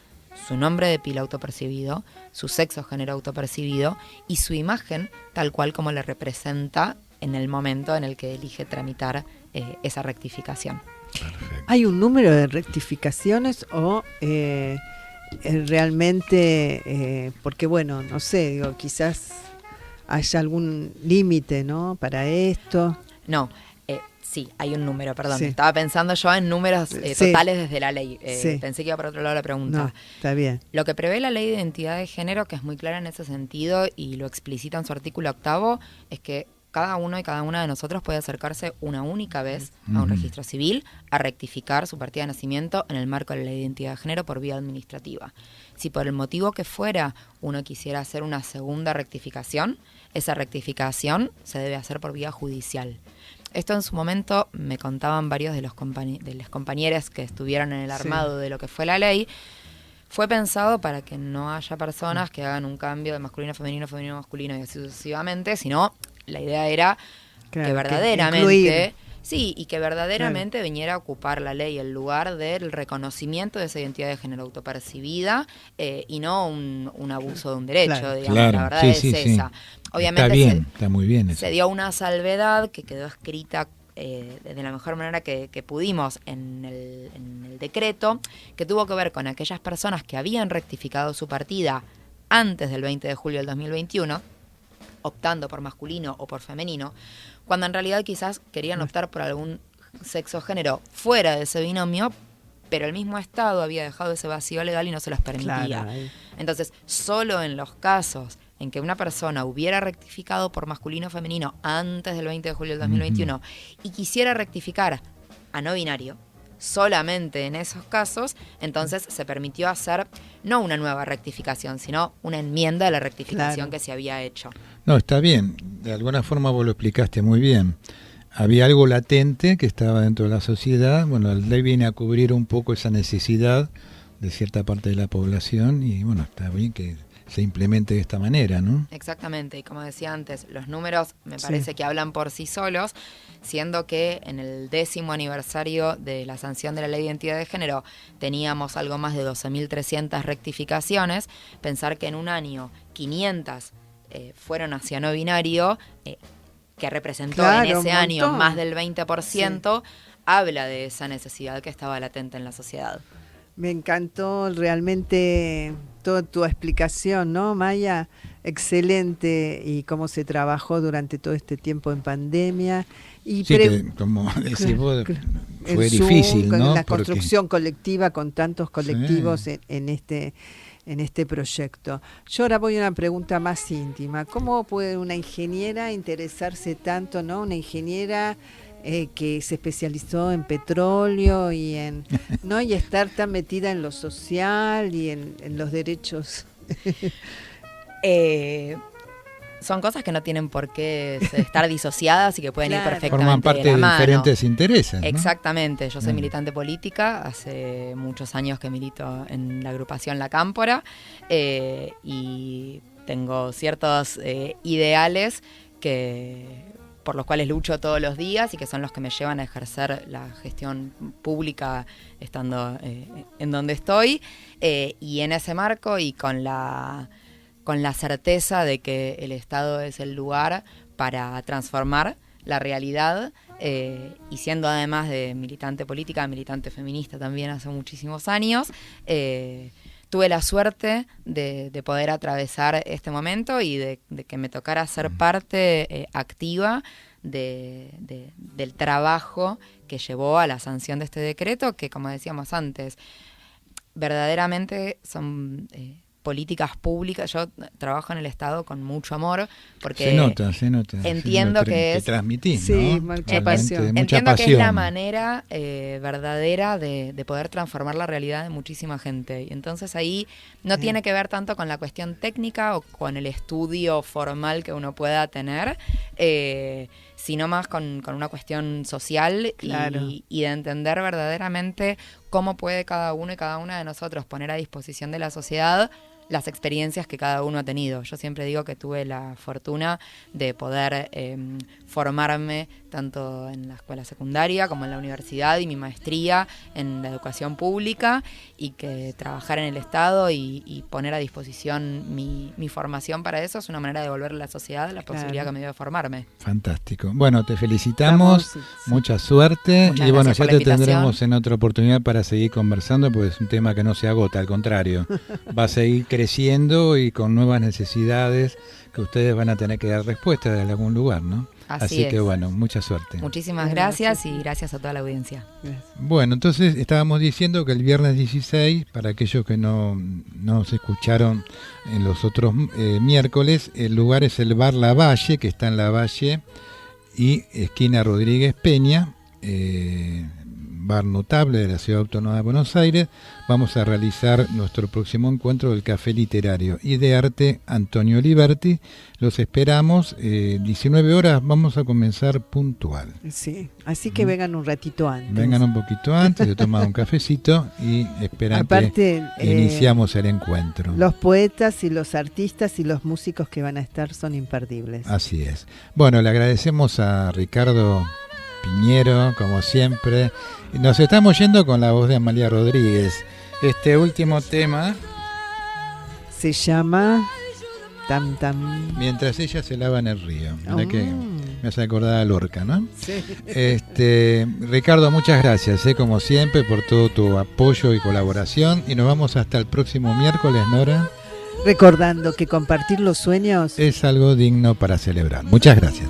su nombre de pila autopercibido, su sexo género autopercibido y su imagen tal cual como le representa en el momento en el que elige tramitar esa rectificación. Perfecto. ¿Hay un número de rectificaciones o realmente, porque bueno, no sé, digo, quizás haya algún límite, ¿no? Para esto. No, sí, hay un número, perdón. Sí. Estaba pensando yo en números Sí. totales desde la ley. Sí. Pensé que iba por otro lado la pregunta. No, está bien. Lo que prevé la ley de identidad de género, que es muy clara en ese sentido y lo explicita en su artículo 8, es que cada uno y cada una de nosotros puede acercarse una única vez a un registro civil a rectificar su partida de nacimiento en el marco de la ley de identidad de género por vía administrativa. Si por el motivo que fuera uno quisiera hacer una segunda rectificación, esa rectificación se debe hacer por vía judicial. Esto en su momento me contaban varios de los compañeros que estuvieron en el armado de lo que fue la ley. Fue pensado para que no haya personas que hagan un cambio de masculino a femenino, femenino a masculino y así sucesivamente, sino la idea era que verdaderamente... Sí, y que verdaderamente viniera a ocupar la ley el lugar del reconocimiento de esa identidad de género autopercibida y no un abuso de un derecho, digamos, la verdad es esa. Obviamente está bien, está muy bien eso. Se dio una salvedad que quedó escrita de la mejor manera que pudimos en el decreto, que tuvo que ver con aquellas personas que habían rectificado su partida antes del 20 de julio del 2021, optando por masculino o por femenino, cuando en realidad quizás querían optar por algún sexo o género fuera de ese binomio, pero el mismo Estado había dejado ese vacío legal y no se los permitía. Claro. Entonces, solo en los casos en que una persona hubiera rectificado por masculino o femenino antes del 20 de julio del 2021 y quisiera rectificar a no binario, solamente en esos casos, entonces se permitió hacer no una nueva rectificación, sino una enmienda a la rectificación que se había hecho. No, está bien. De alguna forma vos lo explicaste muy bien. Había algo latente que estaba dentro de la sociedad. Bueno, la ley viene a cubrir un poco esa necesidad de cierta parte de la población y bueno, está bien que se implemente de esta manera, ¿no? Exactamente, y como decía antes, los números me parece que hablan por sí solos, siendo que en el 10º aniversario de la sanción de la Ley de Identidad de Género teníamos algo más de 12.300 rectificaciones. Pensar que en un año 500 fueron hacia no binario, que representó en ese año más del 20%, habla de esa necesidad que estaba latente en la sociedad. Me encantó realmente toda tu explicación, ¿no, Maya? Excelente, y cómo se trabajó durante todo este tiempo en pandemia. Y sí, que, como decís vos, fue difícil, ¿no? La construcción colectiva con tantos colectivos en este proyecto. Yo ahora voy a una pregunta más íntima. ¿Cómo puede una ingeniera interesarse tanto, ¿no? Una ingeniera que se especializó en petróleo y ¿no? y estar tan metida en lo social y en los derechos. Son cosas que no tienen por qué estar disociadas y que pueden ir perfectamente forman parte de la mano. diferentes intereses, ¿no? Exactamente. Yo soy militante política, hace muchos años que milito en la agrupación La Cámpora y tengo ciertos ideales por los cuales lucho todos los días y que son los que me llevan a ejercer la gestión pública estando en donde estoy. Y en ese marco y con la certeza de que el Estado es el lugar para transformar la realidad, y siendo además de militante política, militante feminista también hace muchísimos años, tuve la suerte de poder atravesar este momento y de que me tocara ser parte activa del trabajo que llevó a la sanción de este decreto, que como decíamos antes, verdaderamente son políticas públicas. Yo trabajo en el Estado con mucho amor porque se nota. Entiendo que es... transmitís, sí, ¿no? mucha pasión. Entiendo que es la manera verdadera de poder transformar la realidad de muchísima gente. Y entonces ahí no tiene que ver tanto con la cuestión técnica o con el estudio formal que uno pueda tener, sino más con una cuestión social y de entender verdaderamente cómo puede cada uno y cada una de nosotros poner a disposición de la sociedad las experiencias que cada uno ha tenido. Yo siempre digo que tuve la fortuna de poder formarme tanto en la escuela secundaria como en la universidad y mi maestría en la educación pública, y que trabajar en el Estado y poner a disposición mi formación para eso es una manera de devolverle a la sociedad la posibilidad que me dio de formarme. Fantástico. Bueno, te felicitamos, mucha suerte. Muchas y bueno, gracias ya por la te invitación. tendremos en otra oportunidad para seguir conversando, porque es un tema que no se agota, al contrario, va a seguir creciendo y con nuevas necesidades que ustedes van a tener que dar respuesta desde algún lugar, ¿no? Así es. que bueno, mucha suerte. Muchísimas gracias y gracias a toda la audiencia. Bueno, entonces estábamos diciendo que el viernes 16, para aquellos que no se escucharon en los otros miércoles, el lugar es el Bar La Valle, que está en La Valle y esquina Rodríguez Peña, bar notable de la Ciudad Autónoma de Buenos Aires. Vamos a realizar nuestro próximo encuentro del Café Literario y de Arte Antonio Liberti. Los esperamos, 19 horas, vamos a comenzar puntual. Sí, así que vengan un ratito antes. Vengan un poquito antes, de tomar un cafecito y esperan. Aparte, que iniciamos el encuentro. Los poetas y los artistas y los músicos que van a estar son imperdibles. Así es. Bueno, le agradecemos a Ricardo Piñero, como siempre. Nos estamos yendo con la voz de Amalia Rodríguez. Este último tema se llama Tam Tam. Mientras ella se lava en el río. Mirá que me hace acordar a Lorca, ¿no? Sí. Ricardo, muchas gracias, como siempre, por todo tu apoyo y colaboración. Y nos vamos hasta el próximo miércoles, Nora. Recordando que compartir los sueños es algo digno para celebrar. Muchas gracias.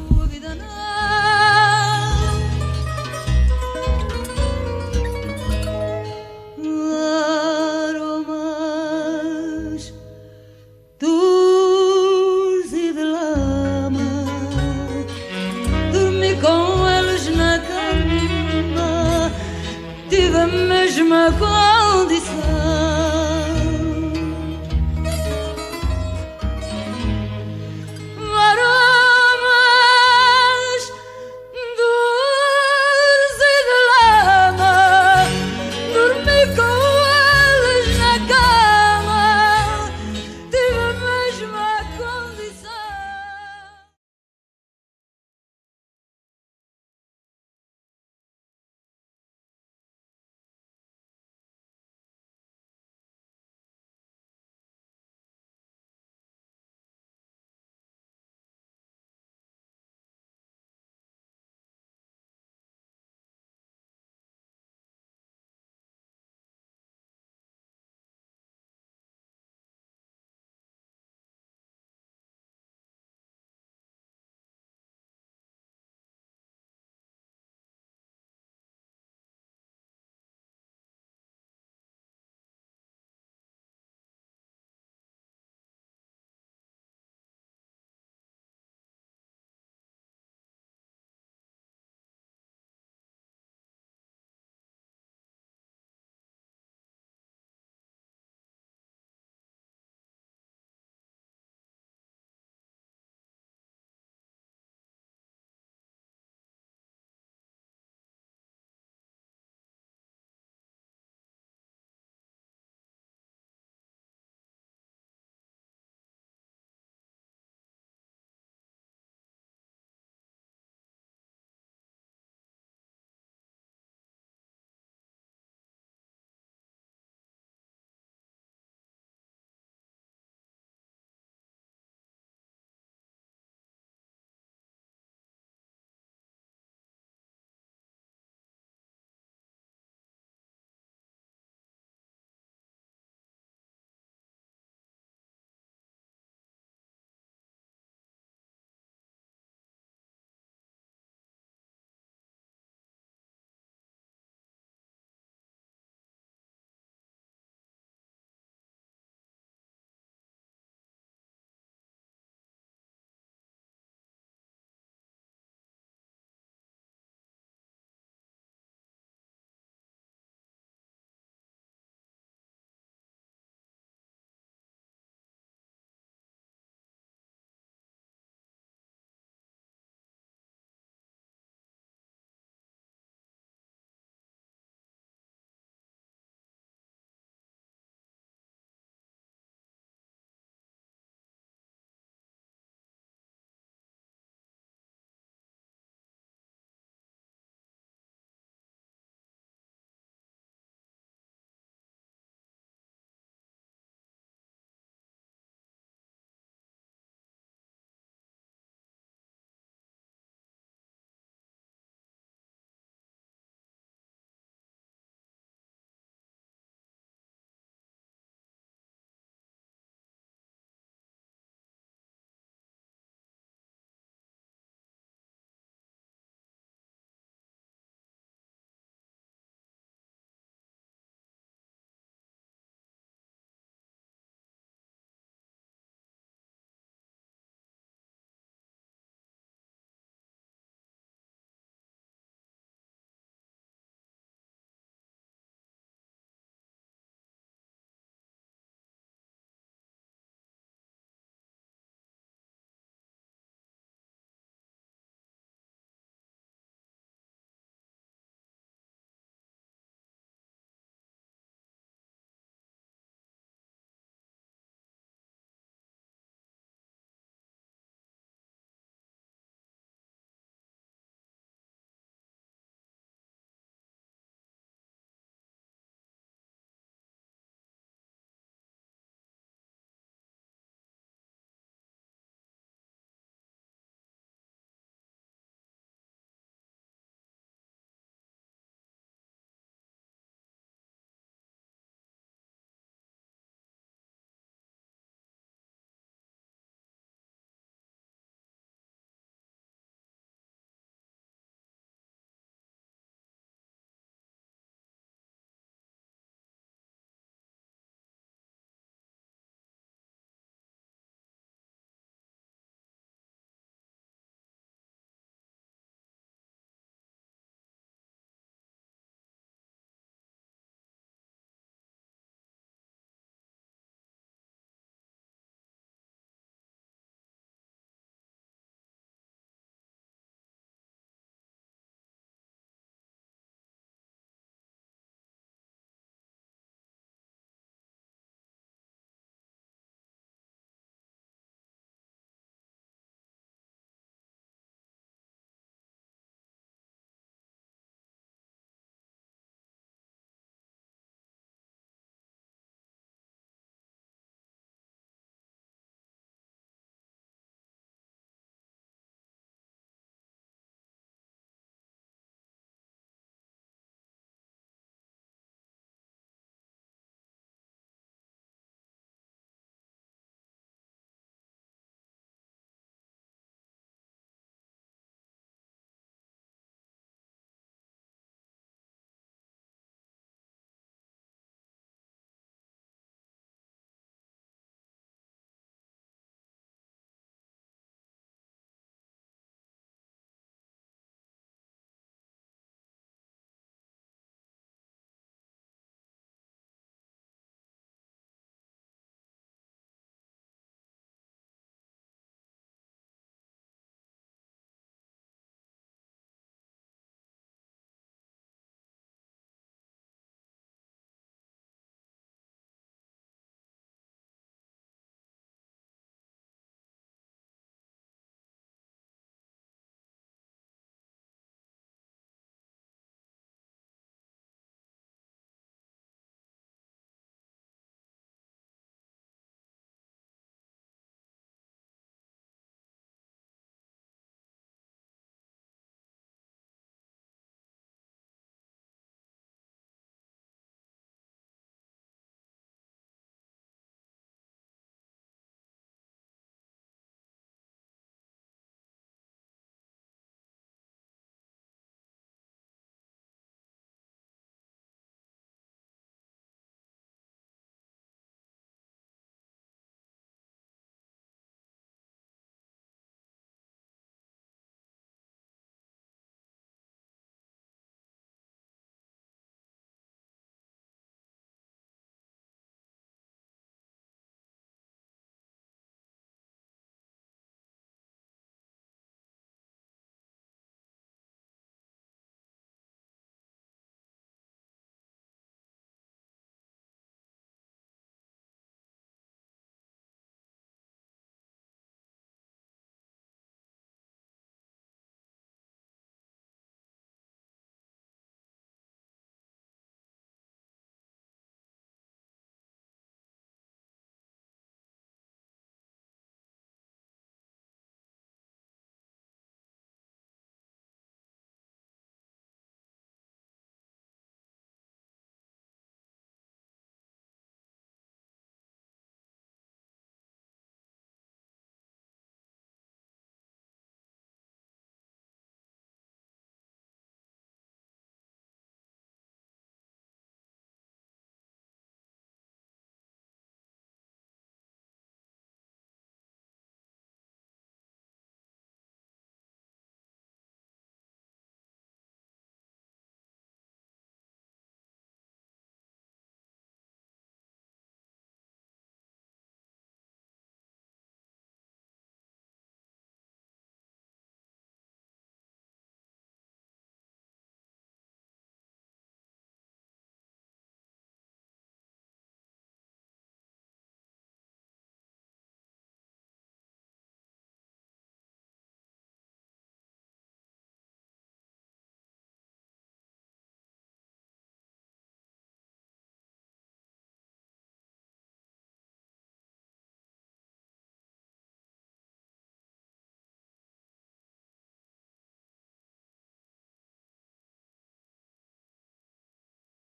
Mesma condição